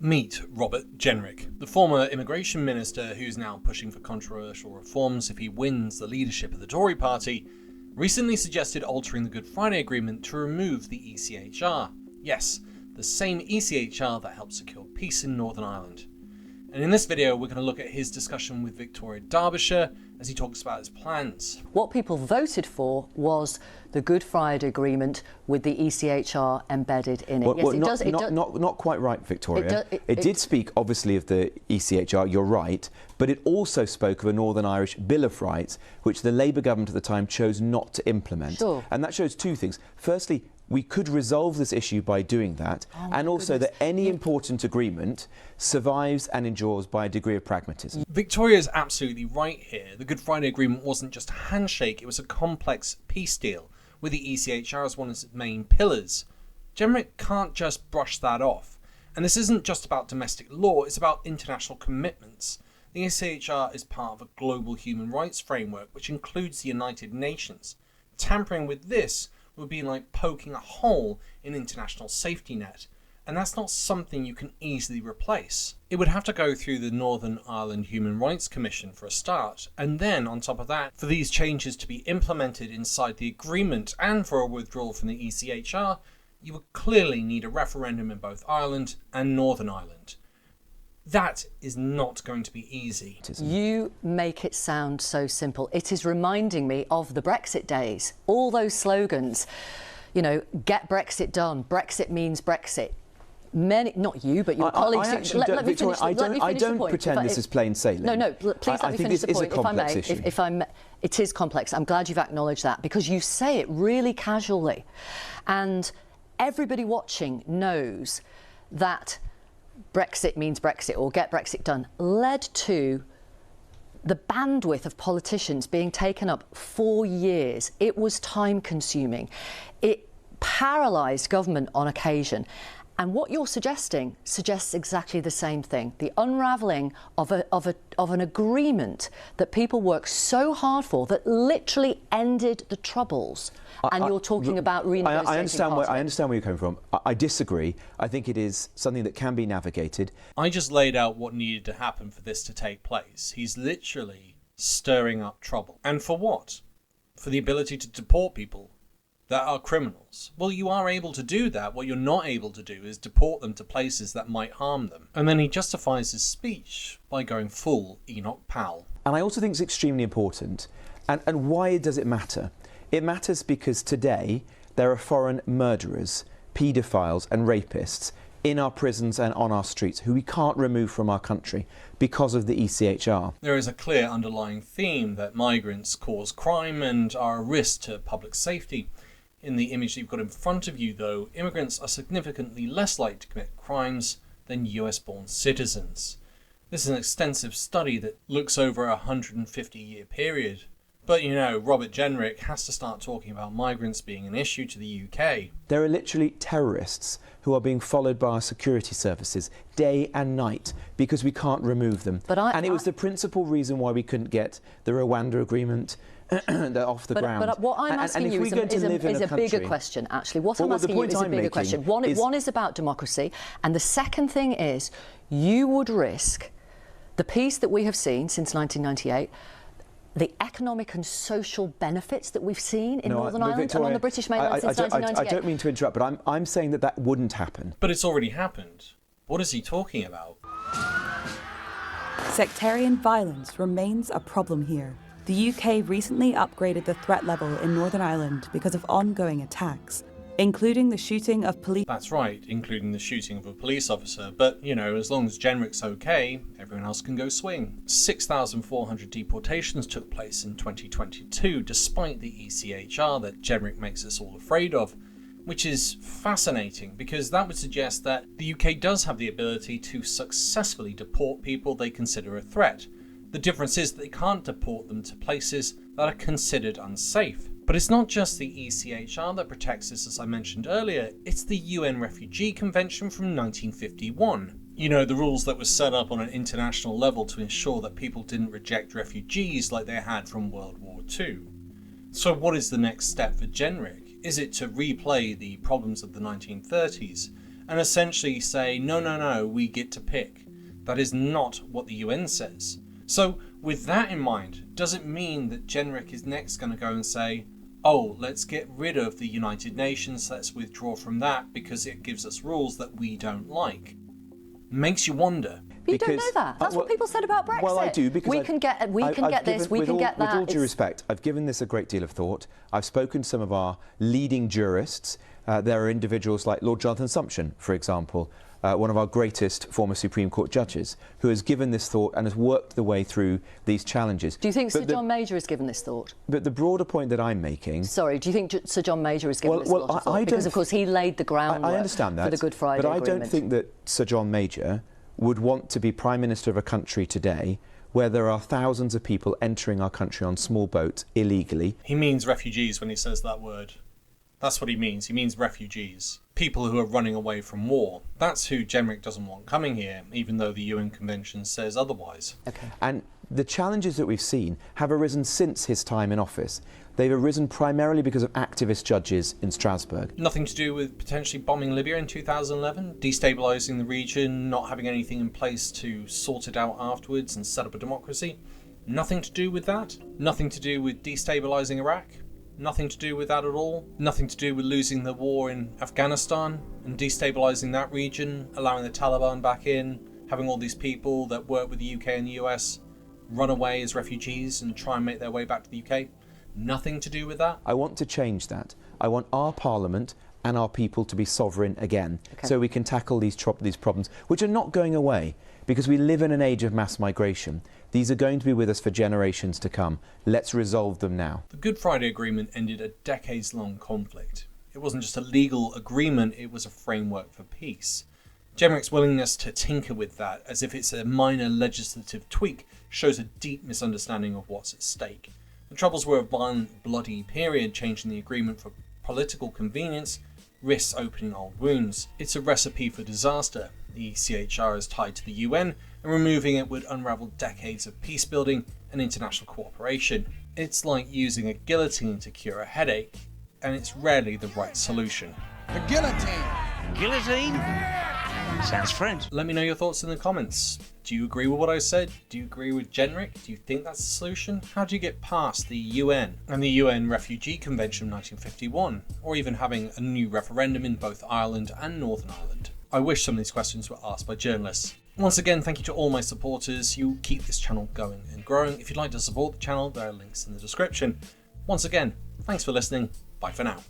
Meet Robert Jenrick, the former immigration minister who's now pushing for controversial reforms if he wins the leadership of the Tory party, recently suggested altering the Good Friday Agreement to remove the ECHR. Yes, the same ECHR that helped secure peace in Northern Ireland. And in this video, we're going to look at his discussion with Victoria Derbyshire as he talks about his plans. What people voted for was the Good Friday Agreement with the ECHR embedded in it. Not quite right, Victoria. It did speak, obviously, of the ECHR, you're right, but it also spoke of a Northern Irish Bill of Rights, which the Labour government at the time chose not to implement. Sure. And that shows two things. Firstly, we could resolve this issue by doing that, and also that any important agreement survives and endures by a degree of pragmatism. Victoria is absolutely right here. The Good Friday Agreement wasn't just a handshake, it was a complex peace deal, with the ECHR as one of its main pillars. Jenrick can't just brush that off. And this isn't just about domestic law, it's about international commitments. The ECHR is part of a global human rights framework, which includes the United Nations. Tampering with this would be like poking a hole in international safety net, and that's not something you can easily replace. It would have to go through the Northern Ireland Human Rights Commission for a start, and then on top of that, for these changes to be implemented inside the agreement and for a withdrawal from the ECHR, you would clearly need a referendum in both Ireland and Northern Ireland. That is not going to be easy. You make it sound so simple. It is reminding me of the Brexit days. All those slogans, you know, get Brexit done. Brexit means Brexit. Many, not you, but your colleagues. I don't pretend this is plain sailing. No, please let me finish the point, if I may. It is complex. I'm glad you've acknowledged that, because you say it really casually. And everybody watching knows that Brexit means Brexit, or get Brexit done, led to the bandwidth of politicians being taken up for years. It was time consuming. It paralysed government on occasion. And what you're suggesting suggests exactly the same thing. The unravelling of an agreement that people worked so hard for that literally ended the Troubles. And you're talking about renegotiating. I understand where you're coming from. I disagree. I think it is something that can be navigated. I just laid out what needed to happen for this to take place. He's literally stirring up trouble. And for what? For the ability to deport people that are criminals. Well, you are able to do that. What you're not able to do is deport them to places that might harm them. And then he justifies his speech by going full Enoch Powell. And I also think it's extremely important. And why does it matter? It matters because today there are foreign murderers, paedophiles and rapists in our prisons and on our streets who we can't remove from our country because of the ECHR. There is a clear underlying theme that migrants cause crime and are a risk to public safety. In the image that you've got in front of you, though, immigrants are significantly less likely to commit crimes than US-born citizens. This is an extensive study that looks over a 150-year period. But, you know, Robert Jenrick has to start talking about migrants being an issue to the UK. There are literally terrorists who are being followed by our security services day and night because we can't remove them. And it was the principal reason why we couldn't get the Rwanda agreement off the ground. But what I'm asking you is a bigger question, actually. What I'm asking you is a bigger question. One is about democracy, and the second thing is you would risk the peace that we have seen since 1998, the economic and social benefits that we've seen in Northern Ireland and on the British mainland since 1998. I don't mean to interrupt, but I'm saying that wouldn't happen. But it's already happened. What is he talking about? Sectarian violence remains a problem here. The UK recently upgraded the threat level in Northern Ireland because of ongoing attacks, including the shooting of police. That's right, including the shooting of a police officer. But, you know, as long as Jenrick's okay, everyone else can go swing. 6,400 deportations took place in 2022, despite the ECHR that Jenrick makes us all afraid of, which is fascinating because that would suggest that the UK does have the ability to successfully deport people they consider a threat. The difference is that they can't deport them to places that are considered unsafe. But it's not just the ECHR that protects us, as I mentioned earlier, it's the UN Refugee Convention from 1951. You know, the rules that were set up on an international level to ensure that people didn't reject refugees like they had from World War II. So what is the next step for Jenrick? Is it to replay the problems of the 1930s and essentially say, no, we get to pick. That is not what the UN says. So with that in mind, does it mean that Jenrick is next going to go and say, oh, let's get rid of the United Nations, let's withdraw from that because it gives us rules that we don't like? Makes you wonder. But you don't know that. That's what people said about Brexit. Well, I do, because we can get this, we can get that. With all due respect, I've given this a great deal of thought. I've spoken to some of our leading jurists. There are individuals like Lord Jonathan Sumption, for example, one of our greatest former Supreme Court judges, who has given this thought and has worked the way through these challenges. Do you think Sir John Major has given this thought? But the broader point that I'm making... Sorry, do you think Sir John Major has given this thought? Because, of course, he laid the groundwork I understand that, for the Good Friday Agreement. But I don't think that Sir John Major would want to be Prime Minister of a country today where there are thousands of people entering our country on small boats illegally. He means refugees when he says that word. That's what he means. He means refugees. People who are running away from war. That's who Jenrick doesn't want coming here, even though the UN Convention says otherwise. Okay. And the challenges that we've seen have arisen since his time in office. They've arisen primarily because of activist judges in Strasbourg. Nothing to do with potentially bombing Libya in 2011, destabilising the region, not having anything in place to sort it out afterwards and set up a democracy. Nothing to do with that. Nothing to do with destabilising Iraq. Nothing to do with that at all. Nothing to do with losing the war in Afghanistan and destabilising that region, allowing the Taliban back in, having all these people that work with the UK and the US run away as refugees and try and make their way back to the UK. Nothing to do with that. I want to change that. I want our Parliament and our people to be sovereign again, so we can tackle these problems, which are not going away, because we live in an age of mass migration. These are going to be with us for generations to come. Let's resolve them now. The Good Friday Agreement ended a decades-long conflict. It wasn't just a legal agreement, it was a framework for peace. Jenrick's willingness to tinker with that, as if it's a minor legislative tweak, shows a deep misunderstanding of what's at stake. The Troubles were a violent, bloody period. Changing the agreement for political convenience risks opening old wounds. It's a recipe for disaster. The ECHR is tied to the UN, and removing it would unravel decades of peace building and international cooperation. It's like using a guillotine to cure a headache, and it's rarely the right solution. The guillotine! Guillotine? Sounds French. Let me know your thoughts in the comments. Do you agree with what I said? Do you agree with Jenrick? Do you think that's the solution? How do you get past the UN and the UN Refugee Convention of 1951, or even having a new referendum in both Ireland and Northern Ireland? I wish some of these questions were asked by journalists. Once again, thank you to all my supporters. You keep this channel going and growing. If you'd like to support the channel, there are links in the description. Once again, thanks for listening. Bye for now.